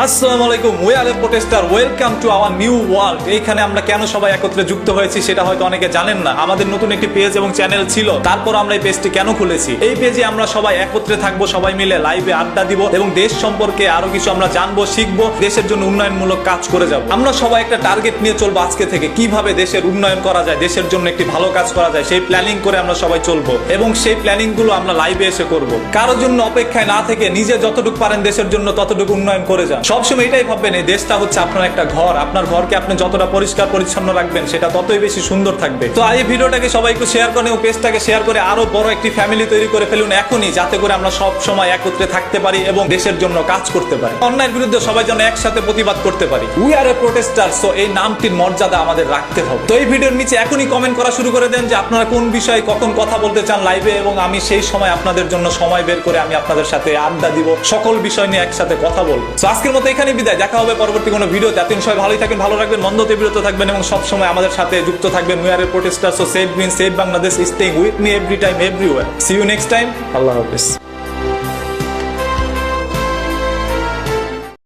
আসসালামু আলাইকুম, we are protester, welcome to our new world. এইখানে আমরা কেন সবাই একত্রে যুক্ত হয়েছি সেটা হয়তো অনেকে জানেন না। আমাদের নতুন একটি পেজ এবং চ্যানেল ছিল, তারপর আমরা এই পেজটি কেন খুলেছি। এই পেজে আমরা সবাই একত্রে থাকবো, সবাই মিলে লাইভে আড্ডা দিব এবং দেশ সম্পর্কে আরো কিছু আমরা জানবো, শিখবো, দেশের জন্য উন্নয়নমূলক কাজ করে যাব। আমরা সবাই একটা টার্গেট নিয়ে চলবো আজকে থেকে, কিভাবে দেশের উন্নয়ন করা যায়, দেশের জন্য একটি ভালো কাজ করা যায়, সেই প্ল্যানিং করে আমরা সবাই চলবো এবং সেই প্ল্যানিং গুলো আমরা লাইভে এসে করব। কারোর জন্য অপেক্ষায় না থেকে নিজে যতটুকু পারেন দেশের জন্য ততটুকু উন্নয়ন করে যান। সবসময় এটাই ভাববেন, এই দেশটা হচ্ছে আপনার একটা ঘর। আপনার ঘরকে আপনি যতটা পরিষ্কার পরিচ্ছন্ন রাখবেন সেটা ততই বেশি সুন্দর থাকবে। তো এই ভিডিওটাকে সবাই একটু শেয়ার করেন এবং পেজটাকে শেয়ার করে আরো বড় একটি ফ্যামিলি তৈরি করে ফেলুন এখনই, যাতে করে আমরা সব সময় একত্রে থাকতে পারি এবং দেশের জন্য কাজ করতে পারি, অন্যায়ের বিরুদ্ধে সবাই যেন একসাথে প্রতিবাদ করতে পারি। We are a protester, so এই নামটির মর্যাদা আমাদের রাখতে হবে। তো এই ভিডিওর নিচে এখনই কমেন্ট করা শুরু করে দেন যে আপনারা কোন বিষয়ে কখন কথা বলতে চান লাইভে, এবং আমি সেই সময় আপনাদের জন্য সময় বের করে আমি আপনাদের সাথে আড্ডা দিব, সকল বিষয় নিয়ে একসাথে কথা বলবো। তো আজকের মতো এখানে বিদায়, দেখা হবে পরবর্তী কোনো ভিডিওতে। এতদিন সবাই ভালোই থাকেন, ভালো রাখবেন, মন্দতে বিরত থাকবেন এবং সবসময় আমাদের সাথে যুক্ত থাকবেন। We are a protester, so save green, save Bangladesh, staying with me every time, everywhere. See you next time. আল্লাহ হাফেজ।